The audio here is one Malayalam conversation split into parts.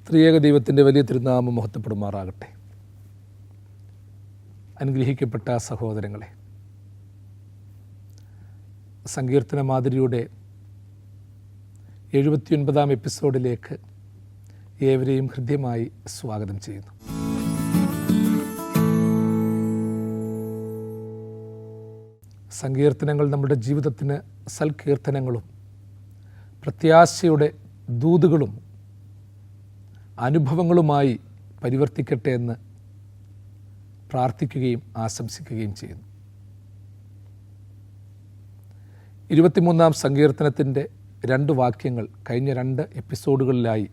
ത്രിയേക ദൈവത്തിൻ്റെ വലിയ തിരുനാമം മഹത്വപ്പെടുമാറാകട്ടെ. അനുഗ്രഹിക്കപ്പെട്ട സഹോദരങ്ങളെ, സങ്കീർത്തന മാതിരിയുടെ 79-ാം എപ്പിസോഡിലേക്ക് ഏവരെയും ഹൃദ്യമായി സ്വാഗതം ചെയ്യുന്നു. സങ്കീർത്തനങ്ങൾ നമ്മുടെ ജീവിതത്തിന് സൽകീർത്തനങ്ങളും പ്രത്യാശയുടെ ദൂതുകളും അനുഭവങ്ങളുമായി പരിവർത്തിക്കട്ടെ എന്ന് പ്രാർത്ഥിക്കുകയും ആശംസിക്കുകയും ചെയ്യുന്നു. 23-ാം സങ്കീർത്തനത്തിൻ്റെ 2 വാക്യങ്ങൾ കഴിഞ്ഞ 2 എപ്പിസോഡുകളിലായി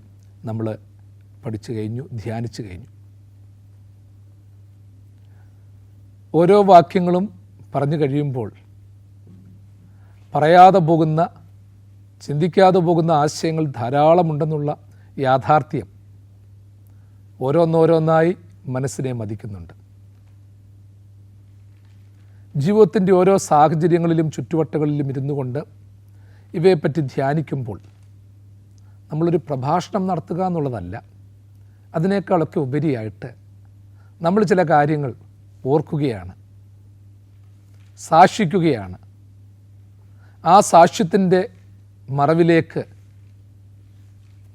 നമ്മൾ പഠിച്ചു കഴിഞ്ഞു, ധ്യാനിച്ചു കഴിഞ്ഞു. ഓരോ വാക്യങ്ങളും പറഞ്ഞു കഴിയുമ്പോൾ പറയാതെ പോകുന്ന, ചിന്തിക്കാതെ പോകുന്ന ആശയങ്ങൾ ധാരാളമുണ്ടെന്നുള്ള യാഥാർത്ഥ്യം ഓരോന്നോരോന്നായി മനസ്സിനെ മതിക്കുന്നുണ്ട്. ജീവിതത്തിൻ്റെ ഓരോ സാഹചര്യങ്ങളിലും ചുറ്റുവട്ടങ്ങളിലും ഇരുന്നു കൊണ്ട് ഇവയെപ്പറ്റി ധ്യാനിക്കുമ്പോൾ നമ്മളൊരു പ്രഭാഷണം നടത്തുക എന്നുള്ളതല്ല, അതിനേക്കാളൊക്കെ ഉപരിയായിട്ട് നമ്മൾ ചില കാര്യങ്ങൾ ഓർക്കുകയാണ്, സാക്ഷിക്കുകയാണ്. ആ സാക്ഷ്യത്തിൻ്റെ മറവിലേക്ക്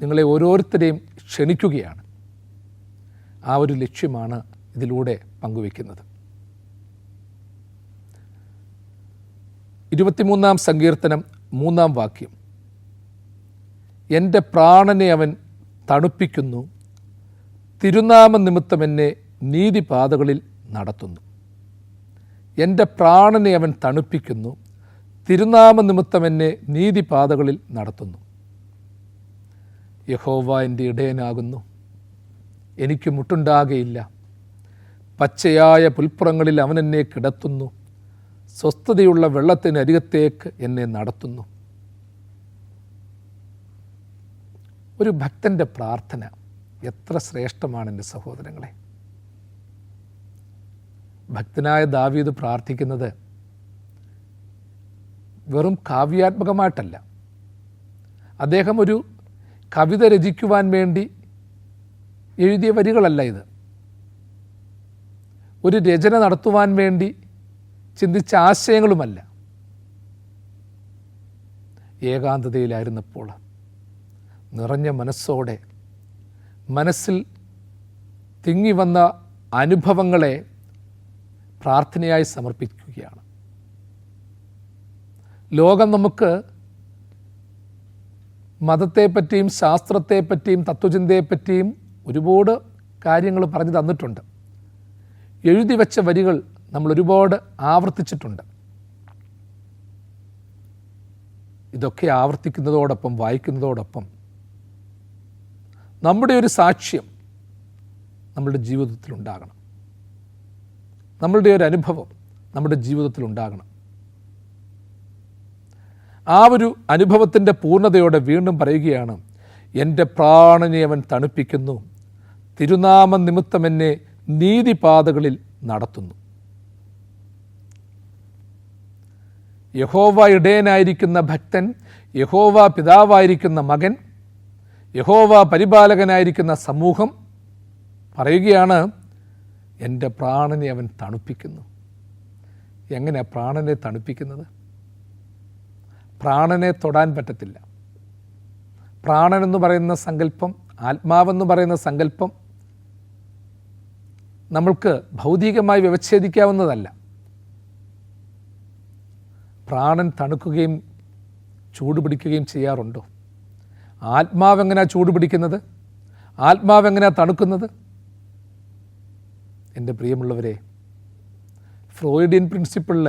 നിങ്ങളെ ഓരോരുത്തരെയും ക്ഷണിക്കുകയാണ്. ആ ഒരു ലക്ഷ്യമാണ് ഇതിലൂടെ പങ്കുവയ്ക്കുന്നത്. 23-ാം സങ്കീർത്തനം 3-ാം വാക്യം, എൻ്റെ പ്രാണനെ അവൻ തണുപ്പിക്കുന്നു, തിരുനാമ നിമിത്തം എന്നെ നീതിപാതകളിൽ നടത്തുന്നു. എൻ്റെ പ്രാണനെ അവൻ തണുപ്പിക്കുന്നു, തിരുനാമ നിമിത്തം എന്നെ നീതിപാതകളിൽ നടത്തുന്നു. യഹോവ എൻ്റെ ഇടയനാകുന്നു, എനിക്ക് മുട്ടുണ്ടാകയില്ല. പച്ചയായ പുൽപ്പുറങ്ങളിൽ അവൻ എന്നെ കിടത്തുന്നു, സ്വസ്ഥതയുള്ള വെള്ളത്തിനരികത്തേക്ക് എന്നെ നടത്തുന്നു. ഒരു ഭക്തൻ്റെ പ്രാർത്ഥന എത്ര ശ്രേഷ്ഠമാണ് എൻ്റെ സഹോദരങ്ങളെ. ഭക്തനായ ദാവീദ് പ്രാർത്ഥിക്കുന്നത് വെറും കാവ്യാത്മകമായിട്ടല്ല. അദ്ദേഹം ഒരു കവിത രചിക്കുവാൻ വേണ്ടി എഴുതിയ വരികളല്ല ഇത്. ഒരു രചന നടത്തുവാൻ വേണ്ടി ചിന്തിച്ച ആശയങ്ങളുമല്ല. ഏകാന്തതയിലായിരുന്നപ്പോൾ നിറഞ്ഞ മനസ്സോടെ മനസ്സിൽ തിങ്ങി വന്ന അനുഭവങ്ങളെ പ്രാർത്ഥനയായി സമർപ്പിക്കുകയാണ്. ലോകം നമുക്ക് മതത്തെപ്പറ്റിയും ശാസ്ത്രത്തെപ്പറ്റിയും തത്വചിന്തയെപ്പറ്റിയും ഒരുപാട് കാര്യങ്ങൾ പറഞ്ഞു തന്നിട്ടുണ്ട്. എഴുതി വച്ച വരികൾ നമ്മൾ ഒരുപാട് ആവർത്തിച്ചിട്ടുണ്ട്. ഇതൊക്കെ ആവർത്തിക്കുന്നതോടൊപ്പം വായിക്കുന്നതോടൊപ്പം നമ്മുടെ ഒരു സാക്ഷ്യം നമ്മളുടെ ജീവിതത്തിലുണ്ടാകണം. നമ്മളുടെ ഒരു അനുഭവം നമ്മുടെ ജീവിതത്തിലുണ്ടാകണം. ആ ഒരു അനുഭവത്തിൻ്റെ പൂർണ്ണതയോടെ വീണ്ടും പറയുകയാണ്, എൻ്റെ പ്രാണനെ അവൻ തണുപ്പിക്കുന്നു, തിരുനാമ നിമിത്തം എന്നെ നീതിപാതകളിൽ നടത്തുന്നു. യഹോവ ഇടയനായിരിക്കുന്ന ഭക്തൻ, യഹോവ പിതാവായിരിക്കുന്ന മകൻ, യഹോവ പരിപാലകനായിരിക്കുന്ന സമൂഹം പറയുകയാണ്, എൻ്റെ പ്രാണനെ അവൻ തണുപ്പിക്കുന്നു. എങ്ങനെയാണ് പ്രാണനെ തണുപ്പിക്കുന്നത്? പ്രാണനെ തൊടാൻ പറ്റത്തില്ല. പ്രാണനെന്ന് പറയുന്ന സങ്കല്പം, ആത്മാവെന്ന് പറയുന്ന സങ്കല്പം നമ്മൾക്ക് ഭൗതികമായി വ്യവച്ഛേദിക്കാവുന്നതല്ല. പ്രാണൻ തണുക്കുകയും ചൂടുപിടിക്കുകയും ചെയ്യാറുണ്ടോ? ആത്മാവെങ്ങനെയാണ് ചൂടുപിടിക്കുന്നത്? ആത്മാവെങ്ങനെയാണ് തണുക്കുന്നത്? എൻ്റെ പ്രിയമുള്ളവരെ, ഫ്രോയിഡിയൻ പ്രിൻസിപ്പിളിൽ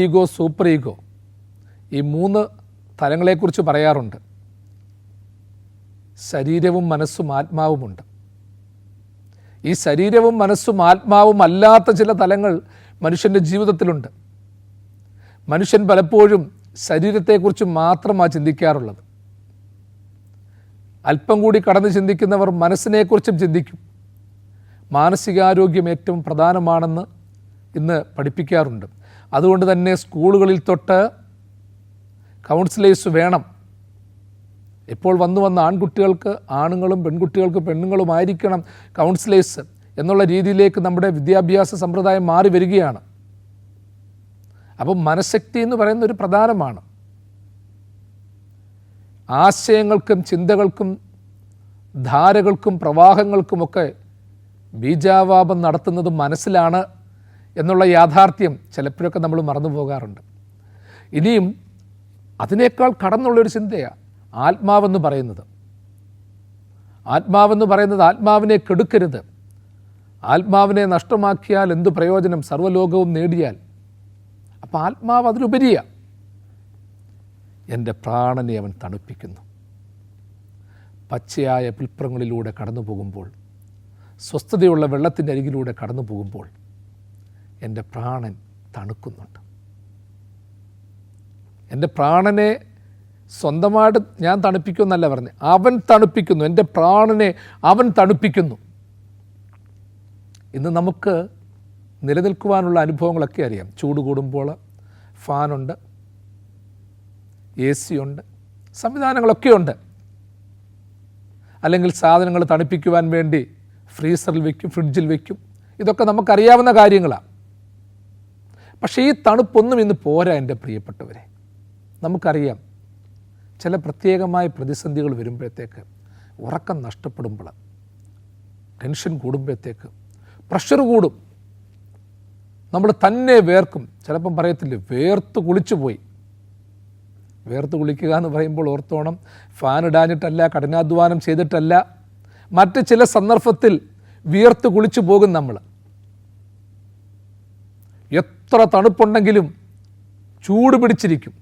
ഈഗോ, സൂപ്പർ ഈഗോ, ഈ 3 തലങ്ങളെക്കുറിച്ച് പറയാറുണ്ട്. ശരീരവും മനസ്സും ആത്മാവുമുണ്ട്. ഈ ശരീരവും മനസ്സും ആത്മാവും അല്ലാത്ത ചില തലങ്ങൾ മനുഷ്യൻ്റെ ജീവിതത്തിലുണ്ട്. മനുഷ്യൻ പലപ്പോഴും ശരീരത്തെക്കുറിച്ച് മാത്രമാണ് ചിന്തിക്കാറുള്ളത്. അല്പം കൂടി കടന്ന് ചിന്തിക്കുന്നവർ മനസ്സിനെക്കുറിച്ചും ചിന്തിക്കും. മാനസികാരോഗ്യം ഏറ്റവും പ്രധാനമാണെന്ന് ഇന്ന് പഠിപ്പിക്കാറുണ്ട്. അതുകൊണ്ട് തന്നെ സ്കൂളുകളിൽ തൊട്ട് കൗൺസിലേഴ്സ് വേണം. ഇപ്പോൾ വന്ന ആൺകുട്ടികൾക്ക് ആണുങ്ങളും പെൺകുട്ടികൾക്ക് പെണ്ണുങ്ങളുമായിരിക്കണം കൗൺസിലേഴ്സ് എന്നുള്ള രീതിയിലേക്ക് നമ്മുടെ വിദ്യാഭ്യാസ സമ്പ്രദായം മാറി വരികയാണ്. അപ്പം മനഃശക്തി എന്ന് പറയുന്ന ഒരു പ്രധാനമാണ്. ആശയങ്ങൾക്കും ചിന്തകൾക്കും ധാരകൾക്കും പ്രവാഹങ്ങൾക്കുമൊക്കെ ബീജാവാപം നടത്തുന്നത് മനസ്സിലാണ് എന്നുള്ള യാഥാർത്ഥ്യം ചിലപ്പോഴൊക്കെ നമ്മൾ മറന്നു പോകാറുണ്ട്. ഇനിയും അതിനേക്കാൾ കടന്നുള്ളൊരു ചിന്തയാണ് ആത്മാവെന്ന് പറയുന്നത്. ആത്മാവിനെ കെടുക്കരുത്. ആത്മാവിനെ നഷ്ടമാക്കിയാൽ എന്തു പ്രയോജനം, സർവ്വലോകവും നേടിയാൽ. അപ്പോൾ ആത്മാവ് അതിലുപരിയാണ്. എൻ്റെ പ്രാണനെ അവൻ തണുപ്പിക്കുന്നു. പച്ചയായ പുൽപ്പുറങ്ങളിലൂടെ കടന്നു പോകുമ്പോൾ, സ്വസ്ഥതയുള്ള വെള്ളത്തിൻ്റെ അരികിലൂടെ കടന്നു പോകുമ്പോൾ എൻ്റെ പ്രാണൻ തണുക്കുന്നുണ്ട്. എൻ്റെ പ്രാണനെ സ്വന്തമായിട്ട് ഞാൻ തണുപ്പിക്കുമെന്നല്ല പറഞ്ഞ്, അവൻ തണുപ്പിക്കുന്നു. എൻ്റെ പ്രാണനെ അവൻ തണുപ്പിക്കുന്നു. ഇന്ന് നമുക്ക് നിലനിൽക്കുവാനുള്ള അനുഭവങ്ങളൊക്കെ അറിയാം. ചൂട് കൂടുമ്പോൾ ഫാനുണ്ട്, AC ഉണ്ട്, സംവിധാനങ്ങളൊക്കെ ഉണ്ട്. അല്ലെങ്കിൽ സാധനങ്ങൾ തണുപ്പിക്കുവാൻ വേണ്ടി ഫ്രീസറിൽ വയ്ക്കും, ഫ്രിഡ്ജിൽ വയ്ക്കും. ഇതൊക്കെ നമുക്കറിയാവുന്ന കാര്യങ്ങളാണ്. പക്ഷേ ഈ തണുപ്പൊന്നും ഇന്ന് പോരാ എൻ്റെ പ്രിയപ്പെട്ടവരെ. നമുക്കറിയാം, ചില പ്രത്യേകമായ പ്രതിസന്ധികൾ വരുമ്പോഴത്തേക്ക്, ഉറക്കം നഷ്ടപ്പെടുമ്പോൾ, ടെൻഷൻ കൂടുമ്പോഴത്തേക്ക്, പ്രഷർ കൂടും, നമ്മൾ തന്നെ വേർക്കും. ചിലപ്പം പറയത്തില്ലേ, വേർത്ത് കുളിച്ചു പോയി. വേർത്ത് കുളിക്കുക എന്ന് പറയുമ്പോൾ ഓർത്തോണം, ഫാൻ ഇടാഞ്ഞിട്ടല്ല, കഠിനാധ്വാനം ചെയ്തിട്ടല്ല, മറ്റ് ചില സന്ദർഭത്തിൽ വിയർത്ത് കുളിച്ചു പോകും നമ്മൾ. എത്ര തണുപ്പുണ്ടെങ്കിലും ചൂട് പിടിച്ചിരിക്കും.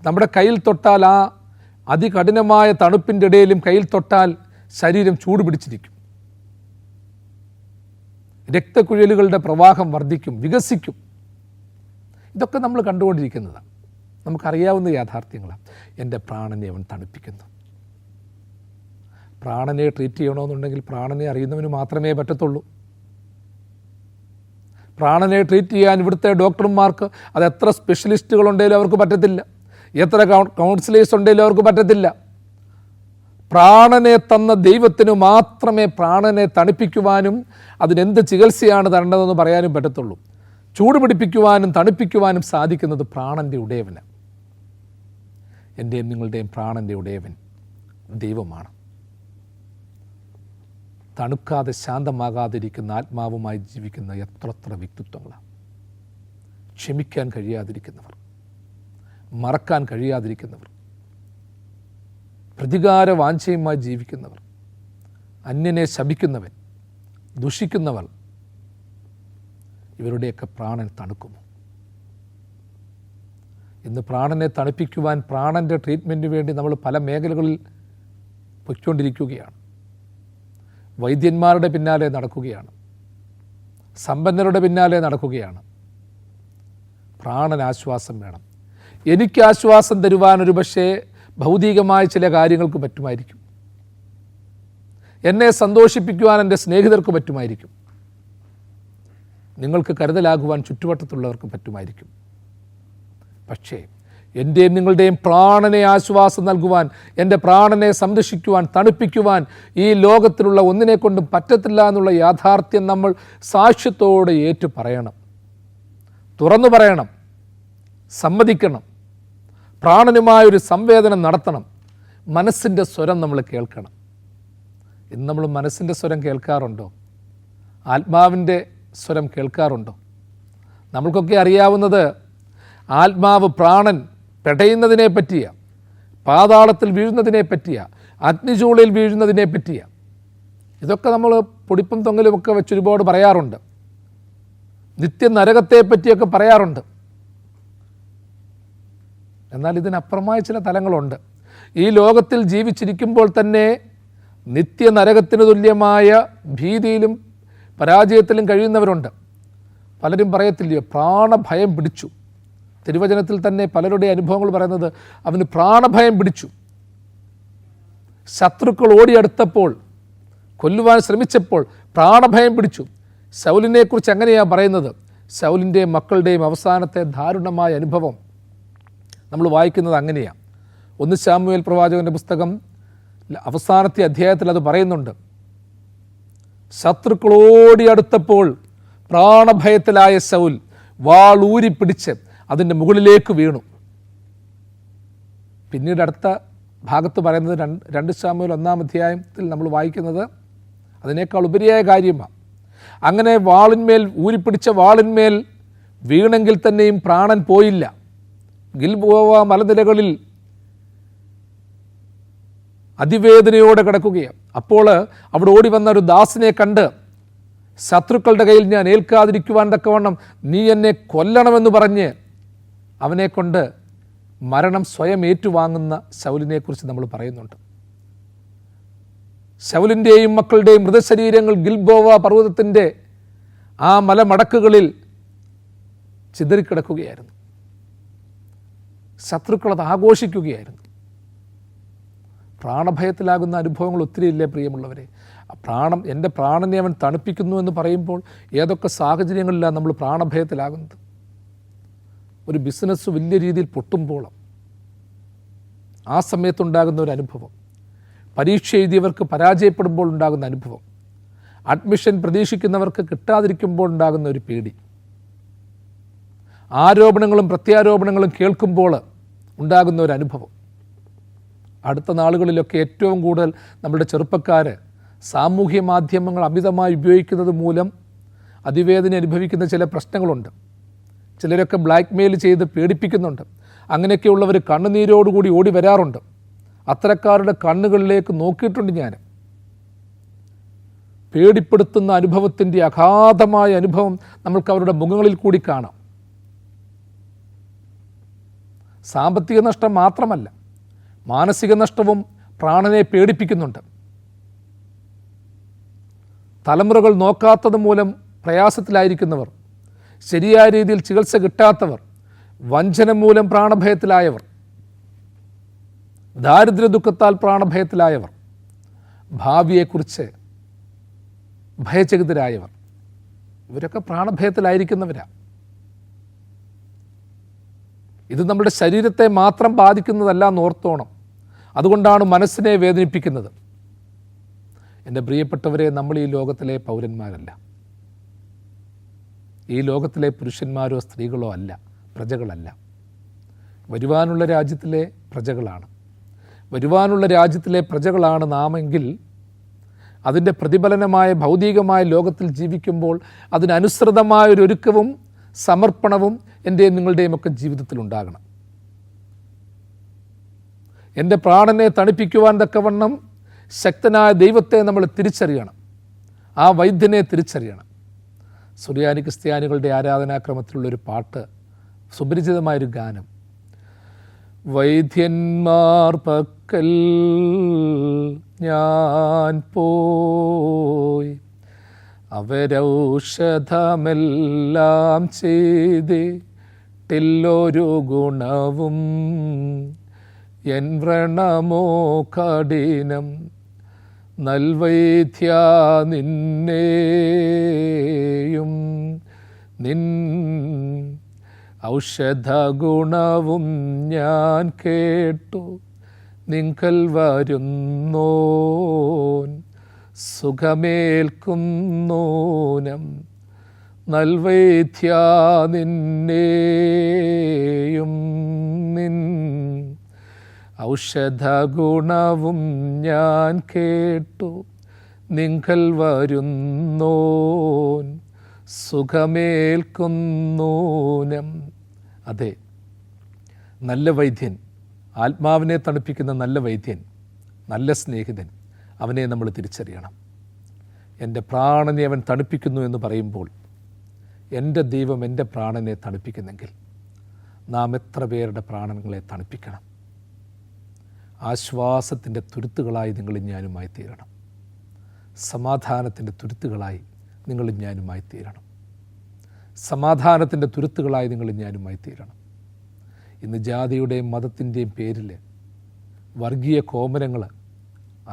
നമ്മുടെ കയ്യിൽ തൊട്ടാൽ, ആ അതികഠിനമായ തണുപ്പിൻ്റെ ഇടയിലും കയ്യിൽ തൊട്ടാൽ ശരീരം ചൂട് പിടിച്ചിരിക്കും. രക്തക്കുഴലുകളുടെ പ്രവാഹം വർദ്ധിക്കും, വികസിക്കും. ഇതൊക്കെ നമ്മൾ കണ്ടുകൊണ്ടിരിക്കുന്നതാണ്, നമുക്കറിയാവുന്ന യാഥാർത്ഥ്യങ്ങളാണ്. എൻ്റെ പ്രാണനെ അവൻ തണുപ്പിക്കുന്നു. പ്രാണനെ ട്രീറ്റ് ചെയ്യണമെന്നുണ്ടെങ്കിൽ പ്രാണനെ അറിയുന്നവന് മാത്രമേ പറ്റത്തുള്ളൂ. പ്രാണനെ ട്രീറ്റ് ചെയ്യാൻ ഇവിടുത്തെ ഡോക്ടർമാർക്ക് അത് എത്ര സ്പെഷ്യലിസ്റ്റുകളുണ്ടെങ്കിലും അവർക്ക് പറ്റത്തില്ല, എത്ര കൗൺസിലേഴ്സ് ഉണ്ടെങ്കിലും അവർക്ക് പറ്റത്തില്ല. പ്രാണനെ തന്ന ദൈവത്തിന് മാത്രമേ പ്രാണനെ തണുപ്പിക്കുവാനും അതിനെന്ത് ചികിത്സയാണ് തരേണ്ടതെന്ന് പറയാനും പറ്റത്തുള്ളൂ. ചൂട് പിടിപ്പിക്കുവാനും തണുപ്പിക്കുവാനും സാധിക്കുന്നത് പ്രാണൻ്റെ ഉടയവന്. എൻ്റെയും നിങ്ങളുടെയും പ്രാണൻ്റെ ഉടയവൻ ദൈവമാണ്. തണുക്കാതെ ശാന്തമാകാതിരിക്കുന്ന ആത്മാവുമായി ജീവിക്കുന്ന എത്ര വ്യക്തിത്വങ്ങളാണ്. ക്ഷമിക്കാൻ കഴിയാതിരിക്കുന്നവർ, മറക്കാൻ കഴിയാതിരിക്കുന്നവർ, പ്രതികാര വാഞ്ചയുമായി ജീവിക്കുന്നവർ, അന്യനെ ശപിക്കുന്നവൻ, ദുഷിക്കുന്നവർ, ഇവരുടെയൊക്കെ പ്രാണൻ തണുക്കുന്നു. ഇന്ന് പ്രാണനെ തണുപ്പിക്കുവാൻ, പ്രാണൻ്റെ ട്രീറ്റ്മെൻറ്റിന് വേണ്ടി നമ്മൾ പല മേഖലകളിൽ പൊയ്ക്കൊണ്ടിരിക്കുകയാണ്. വൈദ്യന്മാരുടെ പിന്നാലെ നടക്കുകയാണ്, സമ്പന്നരുടെ പിന്നാലെ നടക്കുകയാണ്. പ്രാണൻ ആശ്വാസം വേണം. എനിക്ക് ആശ്വാസം തരുവാൻ ഒരു പക്ഷേ ഭൗതികമായ ചില കാര്യങ്ങൾക്ക് പറ്റുമായിരിക്കും, എന്നെ സന്തോഷിപ്പിക്കുവാൻ എൻ്റെ സ്നേഹിതർക്ക് പറ്റുമായിരിക്കും, നിങ്ങൾക്ക് കരുതലാകുവാൻ ചുറ്റുവട്ടത്തുള്ളവർക്ക് പറ്റുമായിരിക്കും. പക്ഷേ എൻ്റെയും നിങ്ങളുടെയും പ്രാണനെ ആശ്വാസം നൽകുവാൻ, എൻ്റെ പ്രാണനെ സംരക്ഷിക്കുവാൻ, തണുപ്പിക്കുവാൻ ഈ ലോകത്തിലുള്ള ഒന്നിനെ കൊണ്ടും പറ്റത്തില്ല എന്നുള്ള യാഥാർത്ഥ്യം നമ്മൾ സാക്ഷ്യത്തോടെ ഏറ്റു പറയണം, തുറന്നു പറയണം, സമ്മതിക്കണം. പ്രാണനുമായൊരു സംവേദനം നടത്തണം. മനസ്സിൻ്റെ സ്വരം നമ്മൾ കേൾക്കണം. ഇന്ന് നമ്മൾ മനസ്സിൻ്റെ സ്വരം കേൾക്കാറുണ്ടോ? ആത്മാവിൻ്റെ സ്വരം കേൾക്കാറുണ്ടോ? നമ്മൾക്കൊക്കെ അറിയാവുന്നത് ആത്മാവ്, പ്രാണൻ പെടയുന്നതിനെ പറ്റിയാണ്, പാതാളത്തിൽ വീഴുന്നതിനെ പറ്റിയാണ്, അഗ്നിചൂളയിൽ വീഴുന്നതിനെ പറ്റിയാണ്. ഇതൊക്കെ നമ്മൾ പൊടിപ്പും തൊങ്ങലുമൊക്കെ വെച്ച് ഒരുപാട് പറയാറുണ്ട്. നിത്യനരകത്തെ പറ്റിയൊക്കെ പറയാറുണ്ട്. എന്നാൽ ഇതിനപ്പുറമായ ചില തലങ്ങളുണ്ട്. ഈ ലോകത്തിൽ ജീവിച്ചിരിക്കുമ്പോൾ തന്നെ നിത്യനരകത്തിന് തുല്യമായ ഭീതിയിലും പരാജയത്തിലും കഴിയുന്നവരുണ്ട്. പലരും പറയത്തില്ലയോ, പ്രാണഭയം പിടിച്ചു. തിരുവചനത്തിൽ തന്നെ പലരുടെ അനുഭവങ്ങൾ പറയുന്നത് അവന് പ്രാണഭയം പിടിച്ചു. ശത്രുക്കൾ ഓടിയെടുത്തപ്പോൾ, കൊല്ലുവാൻ ശ്രമിച്ചപ്പോൾ പ്രാണഭയം പിടിച്ചു. ശൗലിനെക്കുറിച്ച് അങ്ങനെയാണ് പറയുന്നത്. ശൗലിൻ്റെയും മക്കളുടെയും അവസാനത്തെ ദാരുണമായ അനുഭവം നമ്മൾ വായിക്കുന്നത് അങ്ങനെയാണ്. 1 ശമൂവേൽ പ്രവാചകൻ്റെ പുസ്തകം അവസാനത്തെ അധ്യായത്തിൽ അത് പറയുന്നുണ്ട്. ശത്രുക്കളോടി അടുത്തപ്പോൾ പ്രാണഭയത്തിലായ ശൗൽ വാൾ ഊരിപ്പിടിച്ച് അതിൻ്റെ മുകളിലേക്ക് വീണു. പിന്നീട് അടുത്ത ഭാഗത്ത് പറയുന്നത് 2 ശമൂവേൽ 1 അധ്യായത്തിൽ നമ്മൾ വായിക്കുന്നത് അതിനേക്കാൾ ഉപരിയായ കാര്യമാണ്. അങ്ങനെ ഊരിപ്പിടിച്ച വാളിന്മേൽ വീണെങ്കിൽ തന്നെയും പ്രാണൻ പോയില്ല. ഗിൽബോവ മലനിരകളിൽ അതിവേദനയോടെ കിടക്കുകയാണ്. അപ്പോൾ അവിടെ ഓടി വന്ന ഒരു ദാസനെ കണ്ട് ശത്രുക്കളുടെ കയ്യിൽ ഞാൻ ഏൽക്കാതിരിക്കുവാൻ തക്കവണ്ണം നീ എന്നെ കൊല്ലണമെന്ന് പറഞ്ഞ് അവനെ കൊണ്ട് മരണം സ്വയം ഏറ്റുവാങ്ങുന്ന ശൗലിനെക്കുറിച്ച് നമ്മൾ പറയുന്നുണ്ട്. ശൗലിൻ്റെയും മക്കളുടെയും മൃതശരീരങ്ങൾ ഗിൽബോവ പർവ്വതത്തിൻ്റെ ആ മലമടക്കുകളിൽ ചിതറിക്കിടക്കുകയായിരുന്നു. ശത്രുക്കൾ അത് ആഘോഷിക്കുകയായിരുന്നു. പ്രാണഭയത്തിലാകുന്ന അനുഭവങ്ങൾ ഒത്തിരിയില്ലേ പ്രിയമുള്ളവരെ? എൻ്റെ പ്രാണനെ അവൻ തണുപ്പിക്കുന്നു എന്ന് പറയുമ്പോൾ ഏതൊക്കെ സാഹചര്യങ്ങളിലാണ് നമ്മൾ പ്രാണഭയത്തിലാകുന്നത്? ഒരു ബിസിനസ് വലിയ രീതിയിൽ പൊട്ടുമ്പോൾ ആ സമയത്തുണ്ടാകുന്ന ഒരു അനുഭവം, പരീക്ഷ എഴുതിയവർക്ക് പരാജയപ്പെടുമ്പോൾ ഉണ്ടാകുന്ന അനുഭവം, അഡ്മിഷൻ പ്രതീക്ഷിക്കുന്നവർക്ക് കിട്ടാതിരിക്കുമ്പോൾ ഉണ്ടാകുന്ന ഒരു പേടി, ആരോപണങ്ങളും പ്രത്യാരോപണങ്ങളും കേൾക്കുമ്പോൾ ഉണ്ടാകുന്ന ഒരു അനുഭവം. അടുത്ത നാളുകളിലൊക്കെ ഏറ്റവും കൂടുതൽ നമ്മുടെ ചെറുപ്പക്കാർ സാമൂഹ്യ മാധ്യമങ്ങൾ അമിതമായി ഉപയോഗിക്കുന്നത് മൂലം അതിവേദന അനുഭവിക്കുന്ന ചില പ്രശ്നങ്ങളുണ്ട്. ചിലരൊക്കെ ബ്ലാക്ക് മെയിൽ ചെയ്ത് പേടിപ്പിക്കുന്നുണ്ട്. അങ്ങനെയൊക്കെയുള്ളവർ കണ്ണുനീരോടുകൂടി ഓടി വരാറുണ്ട്. അത്തരക്കാരുടെ കണ്ണുകളിലേക്ക് നോക്കിയിട്ടുണ്ട് ഞാൻ. പേടിപ്പെടുത്തുന്ന അനുഭവത്തിൻ്റെ അഗാധമായ അനുഭവം നമ്മൾക്ക് അവരുടെ മുഖങ്ങളിൽ കൂടി കാണാം. സാമ്പത്തിക നഷ്ടം മാത്രമല്ല, മാനസിക നഷ്ടവും പ്രാണനെ പേടിപ്പിക്കുന്നുണ്ട്. തലമുറകൾ നോക്കാത്തത് മൂലം പ്രയാസത്തിലായിരിക്കുന്നവർ, ശരിയായ രീതിയിൽ ചികിത്സ കിട്ടാത്തവർ, വഞ്ചന മൂലം പ്രാണഭയത്തിലായവർ, ദാരിദ്ര്യ ദുഃഖത്താൽ പ്രാണഭയത്തിലായവർ, ഭാവിയെക്കുറിച്ച് ഭയചകിതരായവർ, ഇവരൊക്കെ പ്രാണഭയത്തിലായിരിക്കുന്നവരാ. ഇത് നമ്മുടെ ശരീരത്തെ മാത്രം ബാധിക്കുന്നതല്ല എന്ന് ഓർത്തോണം. അതുകൊണ്ടാണ് മനസ്സിനെ വേദനിപ്പിക്കുന്നത്. എൻ്റെ പ്രിയപ്പെട്ടവരെ, നമ്മൾ ഈ ലോകത്തിലെ പൗരന്മാരല്ല. ഈ ലോകത്തിലെ പുരുഷന്മാരോ സ്ത്രീകളോ അല്ല, പ്രജകളല്ല. വരുവാനുള്ള രാജ്യത്തിലെ പ്രജകളാണ്. വരുവാനുള്ള രാജ്യത്തിലെ പ്രജകളാണ് നാമെങ്കിൽ അതിൻ്റെ പ്രതിഫലനമായ ഭൗതികമായ ലോകത്തിൽ ജീവിക്കുമ്പോൾ അതിനനുസൃതമായൊരൊരുക്കവും സമർപ്പണവും എൻ്റെയും നിങ്ങളുടെയും ഒക്കെ ജീവിതത്തിൽ ഉണ്ടാകണം. എൻ്റെ പ്രാണനെ തണുപ്പിക്കുവാൻ തക്കവണ്ണം ശക്തനായ ദൈവത്തെ നമ്മൾ തിരിച്ചറിയണം. ആ വൈദ്യനെ തിരിച്ചറിയണം. സുറിയാനി ക്രിസ്ത്യാനികളുടെ ആരാധനാക്രമത്തിലുള്ളൊരു പാട്ട്, സുപരിചിതമായൊരു ഗാനം. വൈദ്യന്മാർ പക്കൽ ഞാൻ പോയി, അവരൗഷധമെല്ലാം ചെയ്തിട്ടില്ലൊരു ഗുണവും, എൻ വ്രണമോ കഠിനം, നൽവൈദ്യ നിന്നെയും നിൻ ഔഷധ ഗുണവും ഞാൻ കേട്ടു, നിങ്കൽ വരുന്നോൻ സുഖമേൽക്കുന്നോനം, നൽവൈദ്യ നിന്നെയും നിൻ ഔഷധ ഗുണവും ഞാൻ കേട്ടു, നിങ്കൽ വരുന്നോൻ സുഖമേൽക്കുന്നോനം. അതെ, നല്ല വൈദ്യൻ, ആത്മാവിനെ തണുപ്പിക്കുന്ന നല്ല വൈദ്യൻ, നല്ല സ്നേഹിതൻ, അവനെ നമ്മൾ തിരിച്ചറിയണം. എൻ്റെ പ്രാണനെ അവൻ തണുപ്പിക്കുന്നു എന്ന് പറയുമ്പോൾ എൻ്റെ ദൈവം എൻ്റെ പ്രാണനെ തണുപ്പിക്കുന്നെങ്കിൽ നാം എത്ര പേരുടെ പ്രാണങ്ങളെ തണുപ്പിക്കണം. ആശ്വാസത്തിൻ്റെ തുരുത്തുകളായി നിങ്ങളും ഞാനുമായി തീരണം. സമാധാനത്തിൻ്റെ തുരുത്തുകളായി നിങ്ങളും ഞാനുമായി തീരണം. സമാധാനത്തിൻ്റെ തുരുത്തുകളായി നിങ്ങളും ഞാനുമായി തീരണം. ഇന്ന് ജാതിയുടെയും മതത്തിൻ്റെയും പേരിൽ വർഗീയ കോമരങ്ങൾ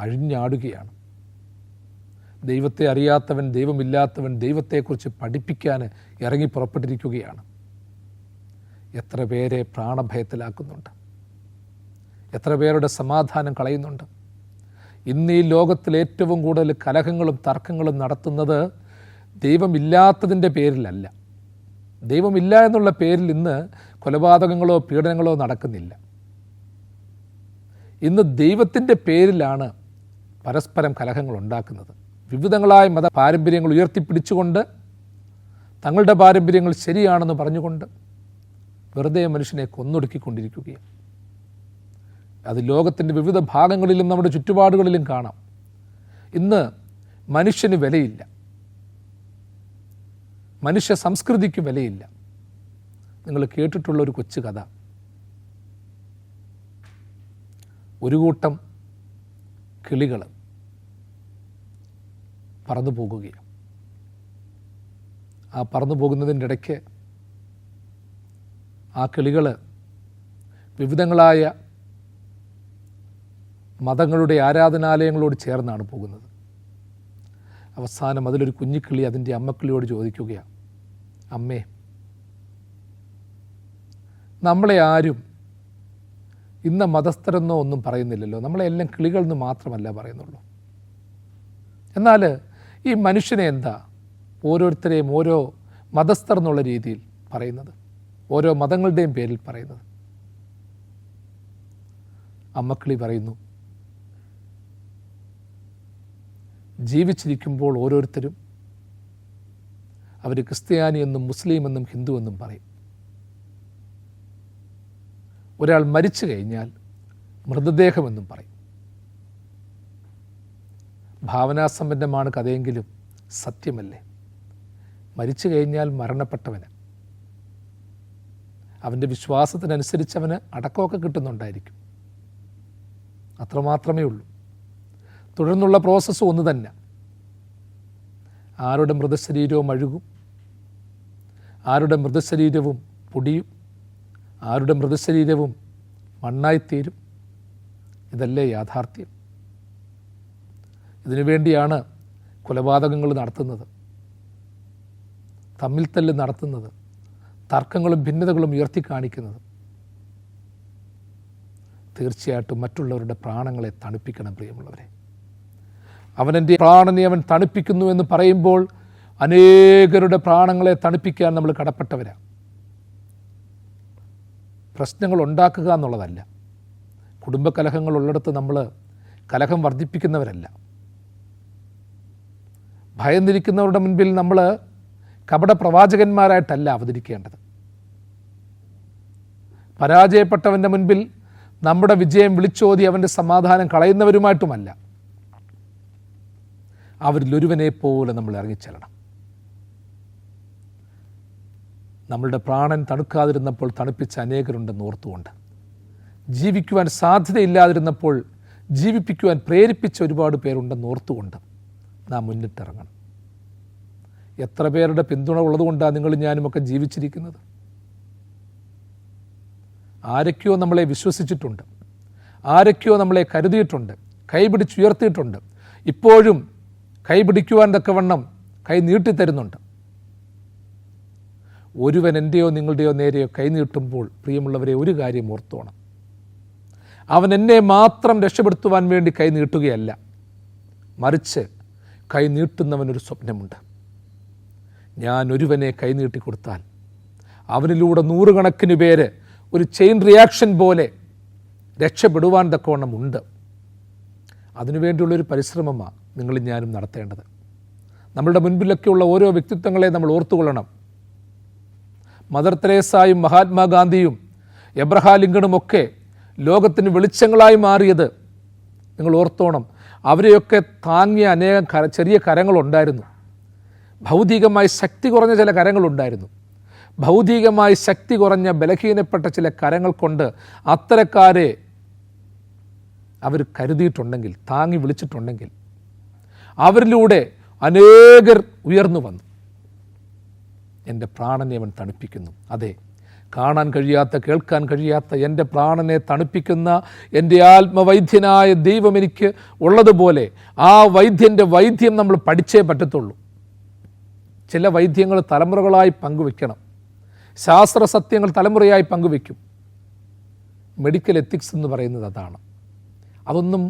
അഴിഞ്ഞാടുകയാണ്. ദൈവത്തെ അറിയാത്തവൻ, ദൈവമില്ലാത്തവൻ ദൈവത്തെക്കുറിച്ച് പഠിപ്പിക്കാൻ ഇറങ്ങി പുറപ്പെട്ടിരിക്കുകയാണ്. എത്ര പേരെ പ്രാണഭയത്തിലാക്കുന്നുണ്ട്. എത്ര പേരുടെ സമാധാനം കളയുന്നുണ്ട്. ഇന്ന് ഈ ലോകത്തിൽ ഏറ്റവും കൂടുതൽ കലഹങ്ങളും തർക്കങ്ങളും നടത്തുന്നത് ദൈവമില്ലാത്തതിൻ്റെ പേരിലല്ല. ദൈവമില്ല എന്നുള്ള പേരിൽ ഇന്ന് കൊലപാതകങ്ങളോ പീഡനങ്ങളോ നടക്കുന്നില്ല. ഇന്ന് ദൈവത്തിൻ്റെ പേരിലാണ് പരസ്പരം കലഹങ്ങൾ ഉണ്ടാക്കുന്നത്. വിവിധങ്ങളായ മത പാരമ്പര്യങ്ങൾ ഉയർത്തിപ്പിടിച്ചുകൊണ്ട് തങ്ങളുടെ പാരമ്പര്യങ്ങൾ ശരിയാണെന്ന് പറഞ്ഞുകൊണ്ട് വെറുതെ മനുഷ്യനെ കൊന്നൊടുക്കിക്കൊണ്ടിരിക്കുകയാണ്. അത് ലോകത്തിൻ്റെ വിവിധ ഭാഗങ്ങളിലും നമ്മുടെ ചുറ്റുപാടുകളിലും കാണാം. ഇന്ന് മനുഷ്യന് വിലയില്ല, മനുഷ്യ സംസ്കൃതിക്ക് വിലയില്ല. നിങ്ങൾ കേട്ടിട്ടുള്ള ഒരു കൊച്ചു കഥ. ഒരു കൂട്ടം കിളികൾ പറന്നു പോകുകയാണ്. ആ പറന്നു പോകുന്നതിൻ്റെ ഇടയ്ക്ക് ആ കിളികൾ വിവിധങ്ങളായ മതങ്ങളുടെ ആരാധനാലയങ്ങളോട് ചേർന്നാണ് പോകുന്നത്. അവസാനം അതിലൊരു കുഞ്ഞിക്കിളി അതിൻ്റെ അമ്മക്കിളിയോട് ചോദിക്കുകയാണ്, അമ്മേ, നമ്മളെ ആരും ഇന്ന മതസ്ഥരെന്നോ ഒന്നും പറയുന്നില്ലല്ലോ, നമ്മളെല്ലാം കിളികളെന്ന് മാത്രമല്ല പറയുന്നുള്ളൂ. എന്നാൽ ഈ മനുഷ്യനെ എന്താ ഓരോരുത്തരെയും ഓരോ മതസ്ഥർ എന്നുള്ള രീതിയിൽ പറയുന്നത്, ഓരോ മതങ്ങളുടെയും പേരിൽ പറയുന്നത്? അമ്മക്കിളി പറയുന്നു, ജീവിച്ചിരിക്കുമ്പോൾ ഓരോരുത്തരും അവർ ക്രിസ്ത്യാനി എന്നും മുസ്ലിം എന്നും ഹിന്ദു എന്നും പറയും. ഒരാൾ മരിച്ചു കഴിഞ്ഞാൽ മൃതദേഹമെന്നും പറയും. ഭാവനാസമ്പന്നമാണ് കഥയെങ്കിലും സത്യമല്ലേ? മരിച്ചു കഴിഞ്ഞാൽ മരണപ്പെട്ടവന് അവൻ്റെ വിശ്വാസത്തിനനുസരിച്ച് അവന് അടക്കമൊക്കെ കിട്ടുന്നുണ്ടായിരിക്കും, അത്രമാത്രമേ ഉള്ളൂ. തുടർന്നുള്ള പ്രോസസ്സ് ഒന്ന് തന്നെ. ആരുടെ മൃതശരീരവും അഴുകും, ആരുടെ മൃതശരീരവും പൊടിയും, ആരുടെ മൃതശരീരവും മണ്ണായിത്തീരും. ഇതല്ലേ യാഥാർത്ഥ്യം? ഇതിനുവേണ്ടിയാണ് കൊലപാതകങ്ങൾ നടത്തുന്നത്, തമ്മിൽ തല്ല് നടത്തുന്നത്, തർക്കങ്ങളും ഭിന്നതകളും ഉയർത്തിക്കാണിക്കുന്നത്. തീർച്ചയായിട്ടും മറ്റുള്ളവരുടെ പ്രാണങ്ങളെ തണുപ്പിക്കണം പ്രിയമുള്ളവരെ. അവനെൻ്റെ പ്രാണനെ അവൻ തണുപ്പിക്കുന്നു എന്ന് പറയുമ്പോൾ അനേകരുടെ പ്രാണങ്ങളെ തണുപ്പിക്കാൻ നമ്മൾ കടപ്പെട്ടവരാണ്. പ്രശ്നങ്ങൾ ഉണ്ടാക്കുക എന്നുള്ളതല്ല. കുടുംബകലഹങ്ങൾ ഉള്ളിടത്ത് നമ്മൾ കലഹം വർദ്ധിപ്പിക്കുന്നവരല്ല. ഭയന്നിരിക്കുന്നവരുടെ മുൻപിൽ നമ്മൾ കപട പ്രവാചകന്മാരായിട്ടല്ല അവതരിക്കേണ്ടത്. പരാജയപ്പെട്ടവൻ്റെ മുൻപിൽ നമ്മുടെ വിജയം വിളിച്ചോതി അവൻ്റെ സമാധാനം കളയുന്നവരുമായിട്ടുമല്ല. അവരിലൊരുവനെ പോലെ നമ്മൾ ഇറങ്ങിച്ചെല്ലണം. നമ്മളുടെ പ്രാണൻ തണുക്കാതിരുന്നപ്പോൾ തണുപ്പിച്ച അനേകരുണ്ടെന്ന് ഓർത്തുകൊണ്ട്, ജീവിക്കുവാൻ സാധ്യതയില്ലാതിരുന്നപ്പോൾ ജീവിപ്പിക്കുവാൻ പ്രേരിപ്പിച്ച ഒരുപാട് പേരുണ്ടെന്ന് ഓർത്തുകൊണ്ട് നാം മുന്നിട്ടിറങ്ങണം. എത്ര പേരുടെ പിന്തുണ ഉള്ളതുകൊണ്ടാണ് നിങ്ങളും ഞാനുമൊക്കെ ജീവിച്ചിരിക്കുന്നത്. ആരൊക്കെയോ നമ്മളെ വിശ്വസിച്ചിട്ടുണ്ട്, ആരൊക്കെയോ നമ്മളെ കരുതിയിട്ടുണ്ട്, കൈപിടിച്ചുയർത്തിയിട്ടുണ്ട്, ഇപ്പോഴും കൈപിടിക്കുവാൻ തക്കവണ്ണം കൈ നീട്ടിത്തരുന്നുണ്ട്. ഒരുവൻ എൻ്റെയോ നിങ്ങളുടെയോ നേരെയോ കൈ നീട്ടുമ്പോൾ പ്രിയമുള്ളവരെ ഒരു കാര്യം ഓർത്തോണം, അവൻ എന്നെ മാത്രം രക്ഷപ്പെടുത്തുവാൻ വേണ്ടി കൈ നീട്ടുകയല്ല, മറിച്ച് കൈ നീട്ടുന്നവനൊരു സ്വപ്നമുണ്ട്. ഞാൻ ഒരുവനെ കൈ നീട്ടിക്കൊടുത്താൽ അവനിലൂടെ നൂറുകണക്കിന് പേര് ഒരു ചെയിൻ റിയാക്ഷൻ പോലെ രക്ഷപ്പെടുവാൻ തക്കവണ്ണം ഉണ്ട്. അതിനുവേണ്ടിയുള്ളൊരു പരിശ്രമമാണ് നിങ്ങളും ഞാനും നടത്തേണ്ടത്. നമ്മളുടെ മുൻപിലൊക്കെയുള്ള ഓരോ വ്യക്തിത്വങ്ങളെ നമ്മൾ ഓർത്തുകൊള്ളണം. മദർ തെരേസായും മഹാത്മാഗാന്ധിയും എബ്രഹാം ലിങ്കണുമൊക്കെ ലോകത്തിന് വെളിച്ചങ്ങളായി മാറിയത് നിങ്ങൾ ഓർത്തോണം. അവരെയൊക്കെ താങ്ങിയ അനേകം ചെറിയ കരങ്ങളുണ്ടായിരുന്നു. ഭൗതികമായി ശക്തി കുറഞ്ഞ ചില കരങ്ങളുണ്ടായിരുന്നു. ഭൗതികമായി ശക്തി കുറഞ്ഞ ബലഹീനപ്പെട്ട ചില കരങ്ങൾ കൊണ്ട് അത്തരക്കാരെ അവർ കരുതിയിട്ടുണ്ടെങ്കിൽ, താങ്ങി വിളിച്ചിട്ടുണ്ടെങ്കിൽ, അവരിലൂടെ അനേകർ ഉയർന്നു വന്നു. എൻ്റെ പ്രാണനെ അവൻ തണുപ്പിക്കുന്നു. അതെ, കാണാൻ കഴിയാത്ത, കേൾക്കാൻ കഴിയാത്ത എൻ്റെ പ്രാണനെ തണുപ്പിക്കുന്ന എൻ്റെ ആത്മവൈദ്യനായ ദൈവം എനിക്ക് ഉള്ളതുപോലെ ആ വൈദ്യൻ്റെ വൈദ്യം നമ്മൾ പഠിച്ചേ പറ്റത്തുള്ളൂ. ചില വൈദ്യങ്ങൾ തലമുറകളായി പങ്കുവെക്കണം. ശാസ്ത്ര സത്യങ്ങൾ തലമുറയായി പങ്കുവെക്കും. മെഡിക്കൽ എത്തിക്സ് എന്ന് പറയുന്നത് അതാണ്. അതൊന്നും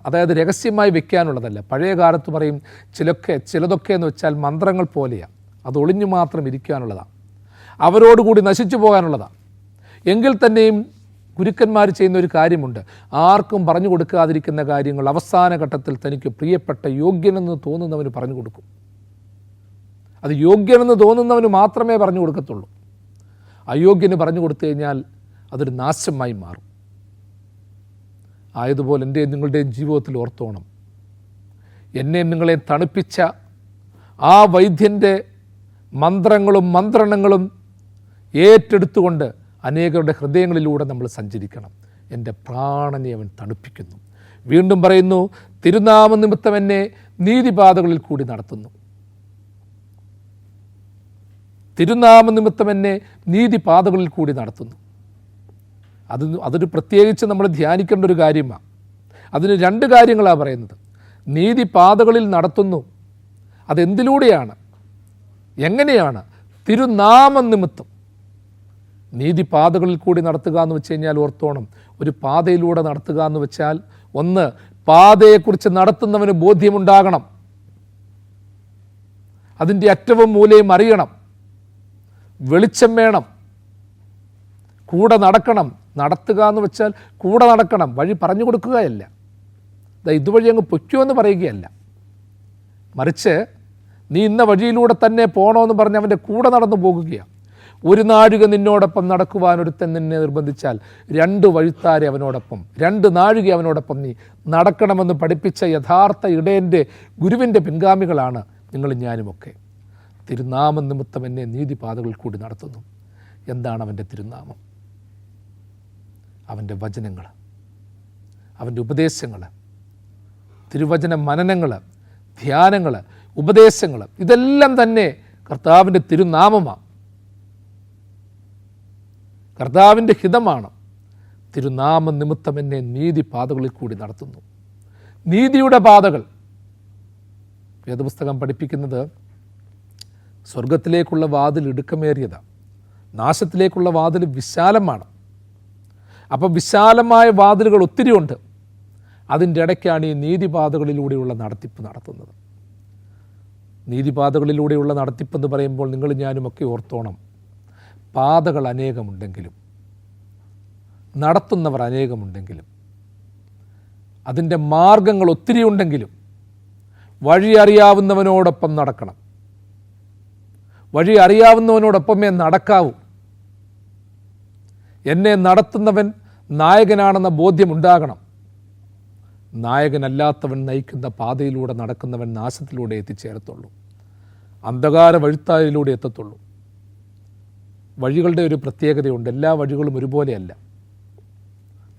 അതായത് രഹസ്യമായി വെക്കാനുള്ളതല്ല. പഴയ കാലത്ത് പറയും ചിലതൊക്കെ എന്ന് വെച്ചാൽ മന്ത്രങ്ങൾ പോലെയാണ്, അത് ഒളിഞ്ഞു മാത്രം ഇരിക്കാനുള്ളതാണ്, അവരോടുകൂടി നശിച്ചു പോകാനുള്ളതാണ്. എങ്കിൽ തന്നെയും ഗുരുക്കന്മാർ ചെയ്യുന്ന ഒരു കാര്യമുണ്ട്, ആർക്കും പറഞ്ഞു കൊടുക്കാതിരിക്കുന്ന കാര്യങ്ങൾ അവസാന ഘട്ടത്തിൽ തനിക്ക് പ്രിയപ്പെട്ട യോഗ്യനെന്ന് തോന്നുന്നവന് പറഞ്ഞു കൊടുക്കും. അത് യോഗ്യനെന്ന് തോന്നുന്നവന് മാത്രമേ പറഞ്ഞു കൊടുക്കത്തുള്ളൂ. അയോഗ്യന് പറഞ്ഞു കൊടുത്തു കഴിഞ്ഞാൽ അതൊരു നാശമായി മാറും. ആയതുപോലെ എൻ്റെയും നിങ്ങളുടെയും ജീവിതത്തിൽ ഓർത്തോണം, എന്നെ നിങ്ങളെ തണുപ്പിച്ച ആ വൈദ്യൻ്റെ മന്ത്രങ്ങളും മന്ത്രണങ്ങളും ഏറ്റെടുത്തുകൊണ്ട് അനേകരുടെ ഹൃദയങ്ങളിലൂടെ നമ്മൾ സഞ്ചരിക്കണം. എൻ്റെ പ്രാണനെ അവൻ തണുപ്പിക്കുന്നു. വീണ്ടും പറയുന്നു, തിരുനാമ നിമിത്തം എന്നെ നീതിപാതകളിൽ കൂടി നടത്തുന്നു. തിരുനാമ നിമിത്തം എന്നെ നീതിപാതകളിൽ കൂടി നടത്തുന്നു. അതൊരു പ്രത്യേകിച്ച് നമ്മൾ ധ്യാനിക്കേണ്ട ഒരു കാര്യമാണ്. അതിന് 2 കാര്യങ്ങളാണ് പറയുന്നത്. നീതിപാതകളിൽ നടത്തുന്നു, അതെന്തിലൂടെയാണ്, എങ്ങനെയാണ്? തിരുനാമം നിമിത്തം. നീതിപാതകളിൽ കൂടി നടത്തുക എന്ന് വെച്ച് കഴിഞ്ഞാൽ ഓർത്തോണം, ഒരു പാതയിലൂടെ നടത്തുക എന്ന് വെച്ചാൽ ഒന്ന്, പാതയെക്കുറിച്ച് നടത്തുന്നവന് ബോധ്യമുണ്ടാകണം, അതിൻ്റെ അറ്റവും മൂലയും അറിയണം, വെളിച്ചം വേണം, കൂടെ നടക്കണം. നടത്തുക എന്ന് വെച്ചാൽ കൂടെ നടക്കണം, വഴി പറഞ്ഞു കൊടുക്കുകയല്ല, ഇതുവഴി അങ്ങ് പൊയ്ക്കുമെന്ന് പറയുകയല്ല. മറിച്ച് നീ ഇന്ന വഴിയിലൂടെ തന്നെ പോകണമെന്ന് പറഞ്ഞ് അവൻ്റെ കൂടെ നടന്നു പോകുകയാണ്. ഒരു നാഴിക നിന്നോടൊപ്പം നടക്കുവാൻ ഒരുത്തൻ നിന്നെ നിർബന്ധിച്ചാൽ 2 വഴിത്താരെ അവനോടൊപ്പം, 2 നാഴിക അവനോടൊപ്പം നീ നടക്കണമെന്ന് പഠിപ്പിച്ച യഥാർത്ഥ ഇടയൻ്റെ ഗുരുവിൻ്റെ പിൻഗാമികളാണ് നിങ്ങളും ഞാനുമൊക്കെ. തിരുനാമം നിമിത്തം എന്നെ നീതിപാതകളിൽ കൂടി നടത്തുന്നു. എന്താണ് അവൻ്റെ തിരുനാമം? അവൻ്റെ വചനങ്ങൾ, അവൻ്റെ ഉപദേശങ്ങൾ, തിരുവചന മനനങ്ങൾ, ധ്യാനങ്ങൾ, ഉപദേശങ്ങൾ, ഇതെല്ലാം തന്നെ കർത്താവിൻ്റെ തിരുനാമമാണ്, കർത്താവിൻ്റെ ഹിതമാണ്. തിരുനാമ നിമിത്തം എന്നെ നീതിപാതകളിൽ കൂടി നടത്തുന്നു. നീതിയുടെ പാതകൾ വേദപുസ്തകം പഠിപ്പിക്കുന്നത് സ്വർഗത്തിലേക്കുള്ള വാതിൽ ഇടുക്കമേറിയതാണ്, നാശത്തിലേക്കുള്ള വാതിൽ വിശാലമാണ്. അപ്പം വിശാലമായ വാതിലുകൾ ഒത്തിരി ഉണ്ട്, അതിൻ്റെ ഇടയ്ക്കാണ് ഈ നീതിപാതകളിലൂടെയുള്ള നടത്തിപ്പ് നടത്തുന്നത്. നീതിപാതകളിലൂടെയുള്ള നടത്തിപ്പെന്ന് പറയുമ്പോൾ നിങ്ങൾ ഞാനുമൊക്കെ ഓർത്തോണം, പാതകൾ അനേകമുണ്ടെങ്കിലും നടത്തുന്നവർ അനേകമുണ്ടെങ്കിലും അതിൻ്റെ മാർഗങ്ങൾ ഒത്തിരി ഉണ്ടെങ്കിലും വഴി അറിയാവുന്നവനോടൊപ്പം നടക്കണം. വഴി അറിയാവുന്നവനോടൊപ്പമേ നടക്കാവൂ. എന്നെ നടത്തുന്നവൻ നായകനാണെന്ന ബോധ്യമുണ്ടാകണം. നായകനല്ലാത്തവൻ നയിക്കുന്ന പാതയിലൂടെ നടക്കുന്നവൻ നാശത്തിലൂടെ എത്തിച്ചേരത്തുള്ളൂ, അന്ധകാര വഴിത്താരിലൂടെ എത്തത്തുള്ളൂ. വഴികളുടെ ഒരു പ്രത്യേകതയുണ്ട്, എല്ലാ വഴികളും ഒരുപോലെയല്ല.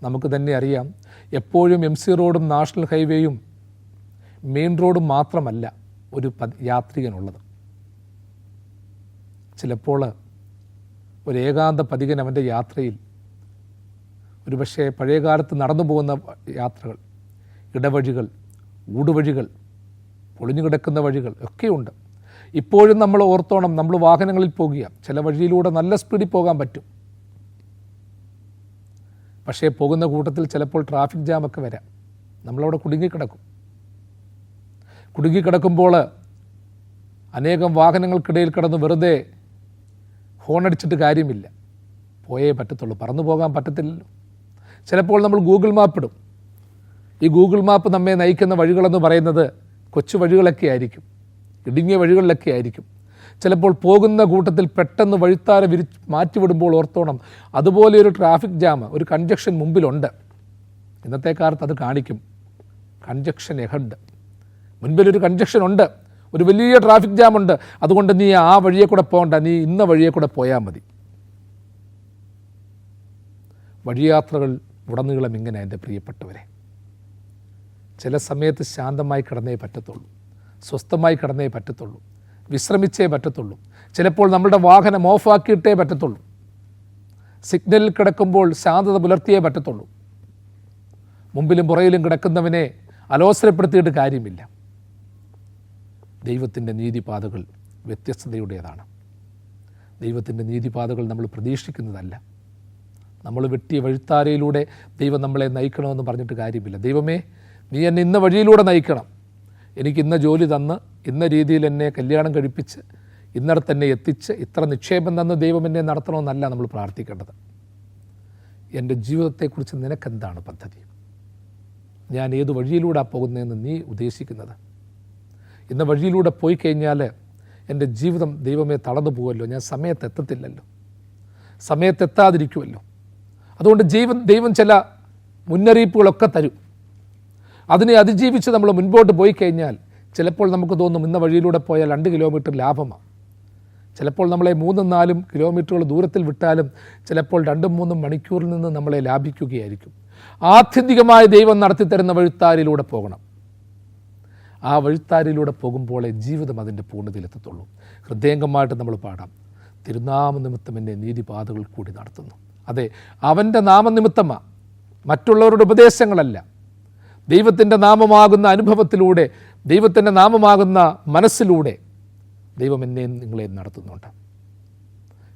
നമുക്ക് തന്നെ അറിയാം, എപ്പോഴും MC റോഡും നാഷണൽ ഹൈവേയും മെയിൻ റോഡും മാത്രമല്ല ഒരു യാത്രികനുള്ളത്. ചിലപ്പോൾ ഒരു ഏകാന്ത പഥികൻ അവൻ്റെ യാത്രയിൽ ഒരുപക്ഷെ പഴയകാലത്ത് നടന്നു പോകുന്ന യാത്രകൾ, ഇടവഴികൾ, ഊടുവഴികൾ, പൊളിഞ്ഞു കിടക്കുന്ന വഴികൾ ഒക്കെയുണ്ട്. ഇപ്പോഴും നമ്മൾ ഓർത്തോണം, നമ്മൾ വാഹനങ്ങളിൽ പോകുക, ചില വഴിയിലൂടെ നല്ല സ്പീഡിൽ പോകാൻ പറ്റും. പക്ഷേ പോകുന്ന കൂട്ടത്തിൽ ചിലപ്പോൾ ട്രാഫിക് ജാമൊക്കെ വരാം, നമ്മളവിടെ കുടുങ്ങിക്കിടക്കും. കുടുങ്ങിക്കിടക്കുമ്പോൾ അനേകം വാഹനങ്ങൾക്കിടയിൽ കിടന്ന് വെറുതെ ഹോണടിച്ചിട്ട് കാര്യമില്ല, പോയേ പറ്റത്തുള്ളൂ, പറന്നു പോകാൻ പറ്റത്തില്ലല്ലോ. ചിലപ്പോൾ നമ്മൾ ഗൂഗിൾ മാപ്പ് ഇടും. ഈ ഗൂഗിൾ മാപ്പ് നമ്മെ നയിക്കുന്ന വഴികളെന്ന് പറയുന്നത് കൊച്ചു വഴികളൊക്കെ ആയിരിക്കും, ഇടുങ്ങിയ വഴികളിലൊക്കെ ആയിരിക്കും. ചിലപ്പോൾ പോകുന്ന കൂട്ടത്തിൽ പെട്ടെന്ന് വഴിത്താര മാറ്റിവിടുമ്പോൾ ഓർത്തോണം, അതുപോലെ ഒരു ട്രാഫിക് ജാം, ഒരു കൺജക്ഷൻ മുമ്പിലുണ്ട്. ഇന്നത്തെ കാലത്ത് അത് കാണിക്കും, കൺജക്ഷൻ എഹഡ്, മുൻപിലൊരു കൺജക്ഷൻ ഉണ്ട്, ഒരു വലിയ ട്രാഫിക് ജാം ഉണ്ട്, അതുകൊണ്ട് നീ ആ വഴിയെ കൂടെ പോകണ്ട, നീ ഇന്ന വഴിയെ കൂടെ പോയാൽ മതി. വഴിയാത്രകൾ ഉടനീളം ഇങ്ങനെ എൻ്റെ പ്രിയപ്പെട്ടവരെ. ചില സമയത്ത് ശാന്തമായി കിടന്നേ പറ്റത്തുള്ളൂ, സ്വസ്ഥമായി കിടന്നേ പറ്റത്തുള്ളൂ, വിശ്രമിച്ചേ പറ്റത്തുള്ളൂ. ചിലപ്പോൾ നമ്മുടെ വാഹനം ഓഫാക്കിയിട്ടേ പറ്റത്തുള്ളൂ. സിഗ്നലിൽ കിടക്കുമ്പോൾ ശാന്തത പുലർത്തിയേ പറ്റത്തുള്ളൂ. മുമ്പിലും പുറയിലും കിടക്കുന്നവനെ അലോസരപ്പെടുത്തിയിട്ട് കാര്യമില്ല. ദൈവത്തിൻ്റെ നീതിപാതകൾ വ്യത്യസ്തതയുടേതാണ്. ദൈവത്തിൻ്റെ നീതിപാതകൾ നമ്മൾ പ്രതീക്ഷിക്കുന്നതല്ല, നമ്മൾ വെട്ടിയ വഴിത്താരയിലൂടെ ദൈവം നമ്മളെ നയിക്കണമെന്ന് പറഞ്ഞിട്ട് കാര്യമില്ല. ദൈവമേ, നീ എന്നെ ഇന്ന വഴിയിലൂടെ നയിക്കണം, എനിക്ക് ഇന്ന ജോലി തന്ന് ഇന്ന രീതിയിൽ എന്നെ കല്യാണം കഴിപ്പിച്ച് ഇന്നടത്ത് എന്നെ എത്തിച്ച് ഇത്ര നിക്ഷേപം തന്ന് ദൈവം എന്നെ നടത്തണമെന്നല്ല നമ്മൾ പ്രാർത്ഥിക്കേണ്ടത്. എൻ്റെ ജീവിതത്തെക്കുറിച്ച് നിനക്കെന്താണ് പദ്ധതി? ഞാൻ ഏത് വഴിയിലൂടെ പോകുന്നതെന്ന് നീ ഉദ്ദേശിക്കുന്നത്? ഇന്ന വഴിയിലൂടെ പോയി കഴിഞ്ഞാൽ എൻ്റെ ജീവിതം ദൈവമേ തളർന്നു പോകുമല്ലോ, ഞാൻ സമയത്തെത്തത്തില്ലല്ലോ, സമയത്തെത്താതിരിക്കുമല്ലോ. അതുകൊണ്ട് ദൈവം ചില മുന്നറിയിപ്പുകളൊക്കെ തരും. അതിനെ അതിജീവിച്ച് നമ്മൾ മുൻപോട്ട് പോയി കഴിഞ്ഞാൽ ചിലപ്പോൾ നമുക്ക് തോന്നും ഇന്ന വഴിയിലൂടെ പോയാൽ 2 കിലോമീറ്റർ ലാഭമാണ്. ചിലപ്പോൾ നമ്മളെ 3-4 കിലോമീറ്ററുകൾ ദൂരത്തിൽ വിട്ടാലും ചിലപ്പോൾ 2-3 മണിക്കൂറിൽ നിന്ന് നമ്മളെ ലാഭിക്കുകയായിരിക്കും. ആത്യന്തികമായി ദൈവം നടത്തിത്തരുന്ന വഴിത്താരിലൂടെ പോകണം. ആ വഴിത്താരിലൂടെ പോകുമ്പോഴേ ജീവിതം അതിൻ്റെ പൂർണ്ണതയിലെത്തത്തുള്ളൂ. ഹൃദയംഗമായിട്ട് നമ്മൾ പാടാം, തിരുനാമനിമിത്തം എന്നെ നീതിപാതകൾ കൂടി നടത്തുന്നു. അതെ, അവൻ്റെ നാമനിമിത്തമാണ്, മറ്റുള്ളവരുടെ ഉപദേശങ്ങളല്ല. ദൈവത്തിൻ്റെ നാമമാകുന്ന അനുഭവത്തിലൂടെ, ദൈവത്തിൻ്റെ നാമമാകുന്ന മനസ്സിലൂടെ ദൈവം എന്നെ നിങ്ങളെ നടത്തുന്നുണ്ട്.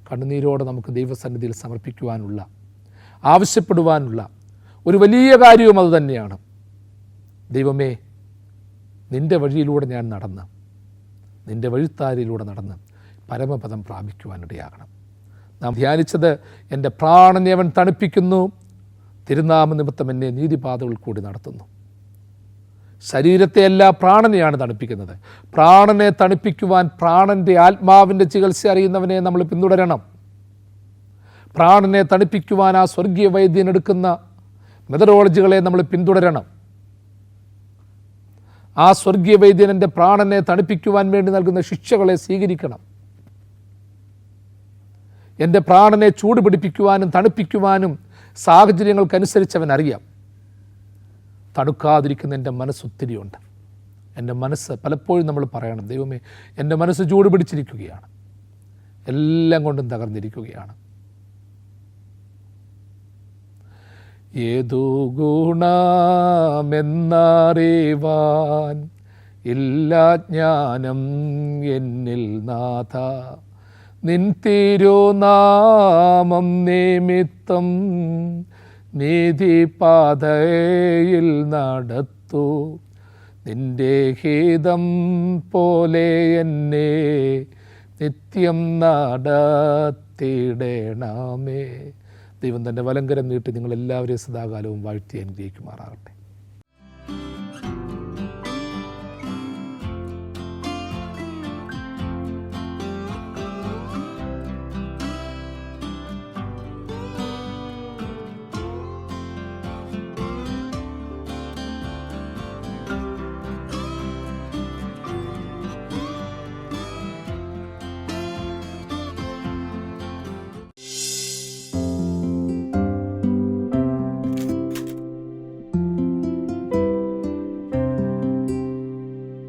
കണ്ണുനീരോടെ നമുക്ക് ദൈവസന്നിധിയിൽ സമർപ്പിക്കുവാനുള്ള, ആവശ്യപ്പെടുവാനുള്ള ഒരു വലിയ കാര്യവും അതുതന്നെയാണ്. ദൈവമേ, നിൻ്റെ വഴിയിലൂടെ ഞാൻ നടന്ന്, നിൻ്റെ വഴിത്താരിയിലൂടെ നടന്ന് പരമപദം പ്രാപിക്കുവാനിടയാകണം. നാം ധ്യാനിച്ചത് എൻ്റെ പ്രാണനെ അവൻ തണുപ്പിക്കുന്നു, തിരുനാമനിമിത്തം എന്നെ നീതിപാതകൾ കൂടി നടത്തുന്നു. ശരീരത്തെയല്ല, പ്രാണനെയാണ് തണുപ്പിക്കുന്നത്. പ്രാണനെ തണുപ്പിക്കുവാൻ പ്രാണൻ്റെ ആത്മാവിൻ്റെ ചികിത്സ അറിയുന്നവനെ നമ്മൾ പിന്തുടരണം. പ്രാണനെ തണുപ്പിക്കുവാൻ ആ സ്വർഗീയ വൈദ്യൻ എടുക്കുന്ന മെത്തഡോളജികളെ നമ്മൾ പിന്തുടരണം. ആ സ്വർഗീയ വൈദ്യൻ എൻ്റെ പ്രാണനെ തണുപ്പിക്കുവാൻ വേണ്ടി നൽകുന്ന ശിക്ഷകളെ സ്വീകരിക്കണം. എൻ്റെ പ്രാണനെ ചൂട് പിടിപ്പിക്കുവാനും തണുപ്പിക്കുവാനും സാഹചര്യങ്ങൾക്കനുസരിച്ച് അവൻ അറിയാം. തണുക്കാതിരിക്കുന്ന എൻ്റെ മനസ്സൊത്തിരിയുണ്ട്. എൻ്റെ മനസ്സ് പലപ്പോഴും നമ്മൾ പറയണം, ദൈവമേ, എൻ്റെ മനസ്സ് ചൂട് പിടിച്ചിരിക്കുകയാണ്, എല്ലാം കൊണ്ടും തകർന്നിരിക്കുകയാണ്. ഏതു ഗുണമെന്നറിവാൻ ഇല്ല ജ്ഞാനം എന്നിൽ നാഥ, നിൻ തിരുനാമം നിമിത്തം നീതിപാതയിൽ നടത്തൂ, നിന്റെ ഹിതം പോലെ എന്നെ നിത്യം നടത്തിയിടണമേ. ദൈവം തൻ്റെ വലങ്കരം നീട്ടി നിങ്ങളെല്ലാവരെയും സദാകാലവും വാഴ്ത്തി അനുഗ്രഹിക്കുമാറാകട്ടെ.